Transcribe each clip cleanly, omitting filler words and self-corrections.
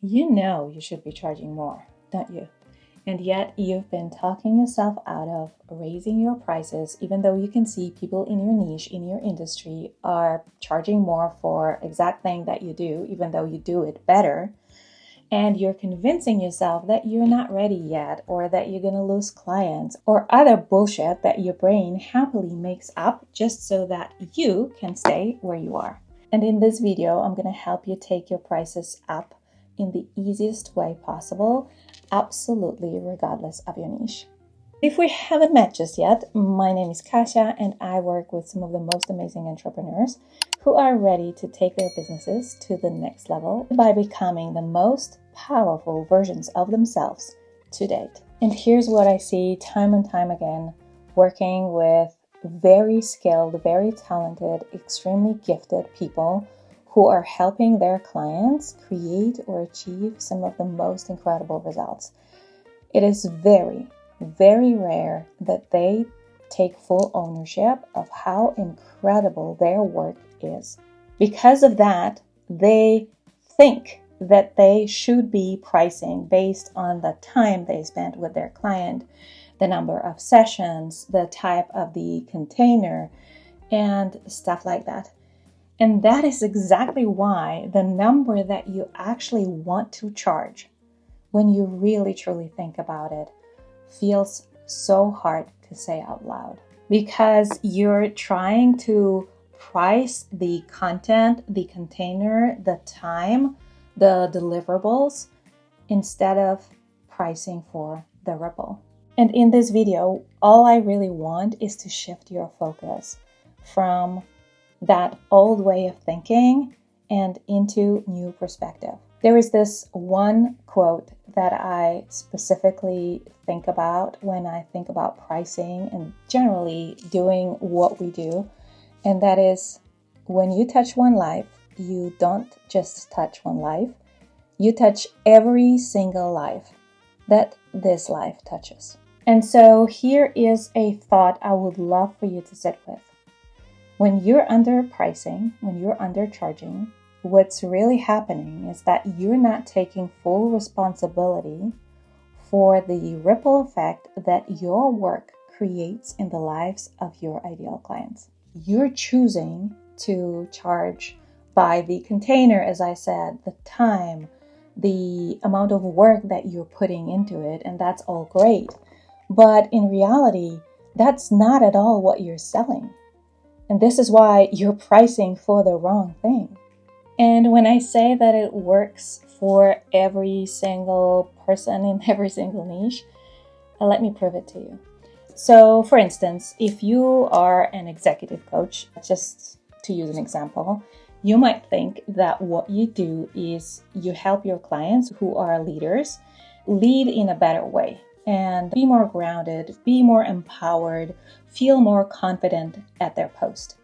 You know you should be charging more, don't you? And yet you've been talking yourself out of raising your prices, even though you can see people in your niche, in your industry, are charging more for exact thing that you do, even though you do it better. And you're convincing yourself that you're not ready yet, or that you're going to lose clients, or other bullshit that your brain happily makes up just so that you can stay where you are. And in this video, I'm going to help you take your prices up in the easiest way possible, absolutely regardless of your niche. If we haven't met just yet, my name is Kasia and I work with some of the most amazing entrepreneurs who are ready to take their businesses to the next level by becoming the most powerful versions of themselves to date. And here's what I see time and time again working with very skilled, very talented, extremely gifted people who are helping their clients create or achieve some of the most incredible results. It is very, very rare that they take full ownership of how incredible their work is. Because of that, they think that they should be pricing based on the time they spent with their client, the number of sessions, the type of the container, and stuff like that. And that is exactly why the number that you actually want to charge, when you really truly think about it, feels so hard to say out loud. Because you're trying to price the content, the container, the time, the deliverables, instead of pricing for the ripple. And in this video, all I really want is to shift your focus from that old way of thinking and into new perspective. There is this one quote that I specifically think about when I think about pricing and generally doing what we do. And that is, when you touch one life, you don't just touch one life, you touch every single life that this life touches. And so here is a thought I would love for you to sit with. When you're underpricing, when you're undercharging, what's really happening is that you're not taking full responsibility for the ripple effect that your work creates in the lives of your ideal clients. You're choosing to charge by the container, as I said, the time, the amount of work that you're putting into it, and that's all great. But in reality, that's not at all what you're selling. And this is why you're pricing for the wrong thing. And when I say that it works for every single person in every single niche, let me prove it to you. So for instance, if you are an executive coach, just to use an example, you might think that what you do is you help your clients who are leaders lead in a better way and be more grounded, be more empowered, feel more confident at their post.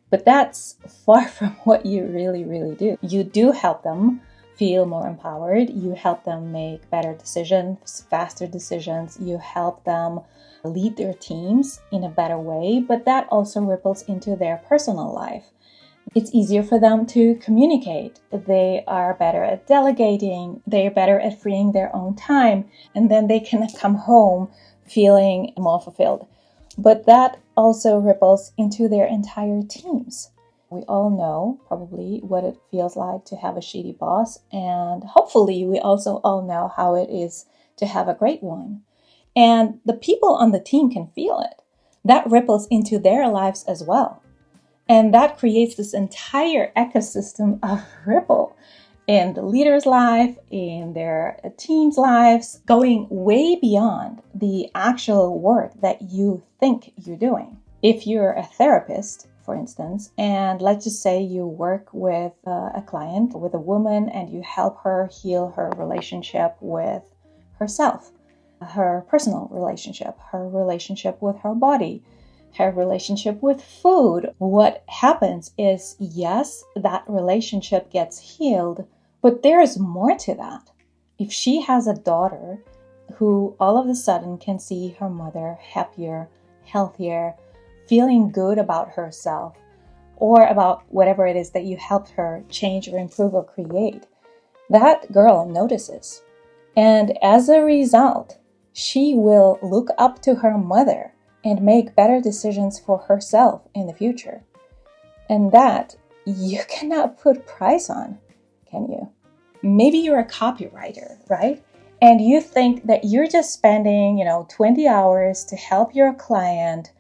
But that's far from what you really do. You do help them feel more empowered. You help them make better decisions, faster decisions. You help them lead their teams in a better way, but that also ripples into their personal life. It's easier for them to communicate. They are better at delegating. They're better at freeing their own time. And then they can come home feeling more fulfilled. But that also ripples into their entire teams. We all know probably what it feels like to have a shitty boss. And hopefully we also all know how it is to have a great one. And the people on the team can feel it. That ripples into their lives as well. And that creates this entire ecosystem of ripple in the leader's life, in their team's lives, going way beyond the actual work that you think you're doing. If you're a therapist, for instance, and let's just say you work with a client, with a woman, and you help her heal her relationship with herself, her personal relationship, her relationship with her body, her relationship with food. What happens is, yes, that relationship gets healed, but there is more to that. If she has a daughter who all of a sudden can see her mother happier, healthier, feeling good about herself, or about whatever it is that you helped her change or improve or create, that girl notices. And as a result, she will look up to her mother and make better decisions for herself in the future. And that you cannot put price on, can you? Maybe you're a copywriter, right? And you think that you're just spending, 20 hours to help your client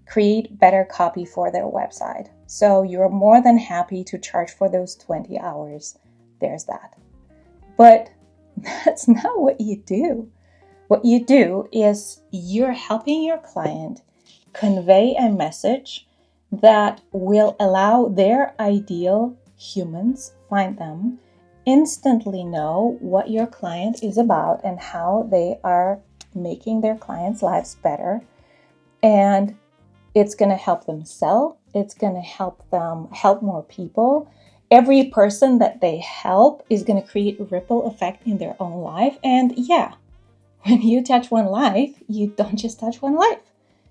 create better copy for their website. So you're more than happy to charge for those 20 hours. There's that. But that's not what you do. What you do is you're helping your client convey a message that will allow their ideal humans, find them, instantly know what your client is about and how they are making their clients' lives better. And it's going to help them sell. It's going to help them help more people. Every person that they help is going to create a ripple effect in their own life. And yeah, when you touch one life, you don't just touch one life.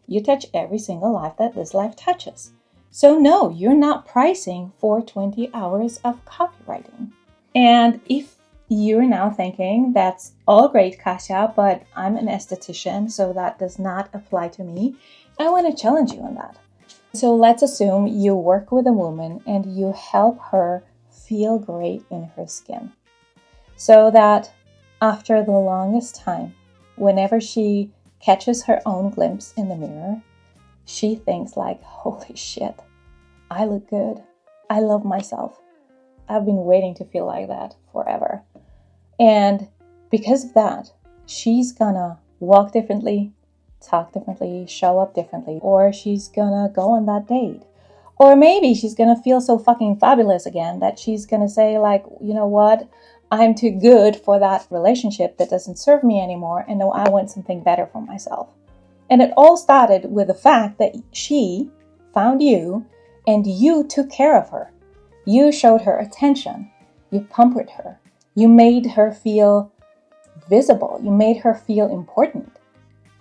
You touch every single life that this life touches. So no, you're not pricing for 20 hours of copywriting. And if you're now thinking, that's all great, Kasia, but I'm an esthetician, so that does not apply to me, I want to challenge you on that. So let's assume you work with a woman and you help her feel great in her skin. So that after the longest time, whenever she catches her own glimpse in the mirror, she thinks like, holy shit, I look good. I love myself. I've been waiting to feel like that forever. And because of that, she's gonna walk differently, talk differently, show up differently, or she's gonna go on that date. Or maybe she's gonna feel so fucking fabulous again that she's gonna say like, you know what? I'm too good for that relationship that doesn't serve me anymore, and now I want something better for myself. And it all started with the fact that she found you and you took care of her. You showed her attention. You pampered her. You made her feel visible. You made her feel important.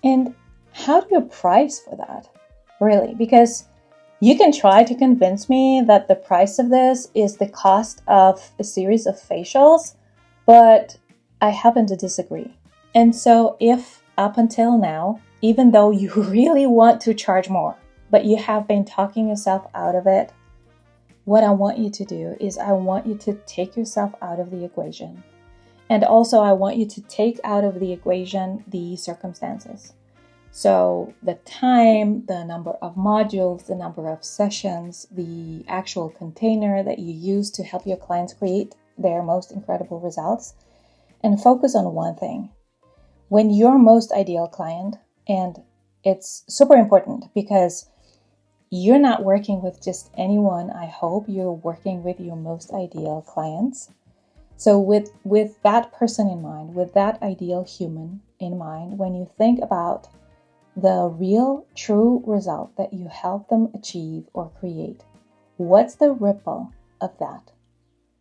And how do you price for that? Really? Because you can try to convince me that the price of this is the cost of a series of facials, but I happen to disagree. And so if up until now, even though you really want to charge more, but you have been talking yourself out of it, what I want you to do is I want you to take yourself out of the equation. And also I want you to take out of the equation the circumstances. So the time, the number of modules, the number of sessions, the actual container that you use to help your clients create their most incredible results, and focus on one thing. When your most ideal client, and it's super important because you're not working with just anyone, I hope. You're working with your most ideal clients. So with that person in mind, with that ideal human in mind, when you think about the real, true result that you help them achieve or create, what's the ripple of that?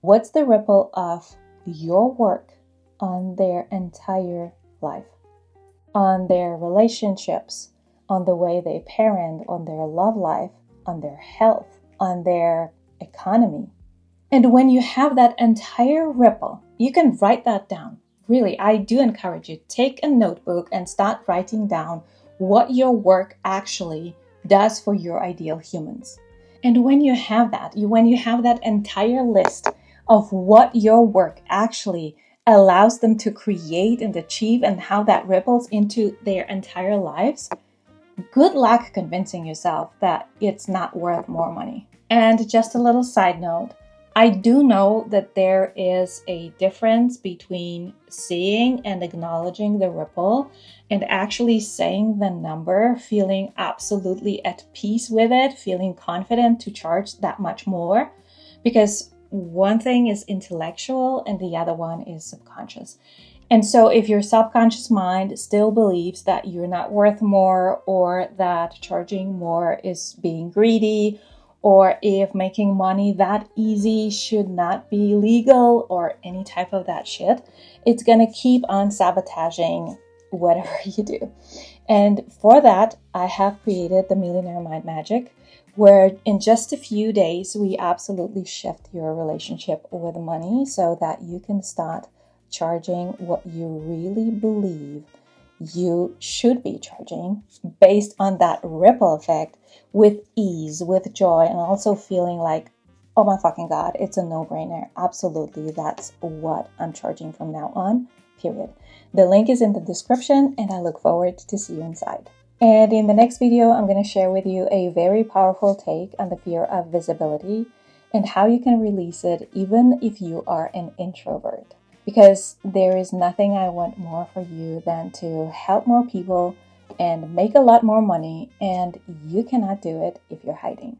What's the ripple of your work on their entire life? On their relationships, on the way they parent, on their love life, on their health, on their economy. And when you have that entire ripple, you can write that down. Really, I do encourage you, take a notebook and start writing down what your work actually does for your ideal humans. And when you have that entire list of what your work actually allows them to create and achieve and how that ripples into their entire lives, good luck convincing yourself that it's not worth more money. And just a little side note, I do know that there is a difference between seeing and acknowledging the ripple and actually saying the number, feeling absolutely at peace with it, feeling confident to charge that much more. Because one thing is intellectual and the other one is subconscious. And so if your subconscious mind still believes that you're not worth more, or that charging more is being greedy, or if making money that easy should not be legal, or any type of that shit, it's going to keep on sabotaging whatever you do. And for that, I have created the Millionaire Mind Magic, where in just a few days, we absolutely shift your relationship with money so that you can start charging what you really believe you should be charging based on that ripple effect with ease, with joy, and also feeling like, oh my fucking God, it's a no-brainer. Absolutely, that's what I'm charging from now on, period. The link is in the description, and I look forward to see you inside. And in the next video, I'm going to share with you a very powerful take on the fear of visibility and how you can release it even if you are an introvert. Because there is nothing I want more for you than to help more people and make a lot more money, and you cannot do it if you're hiding.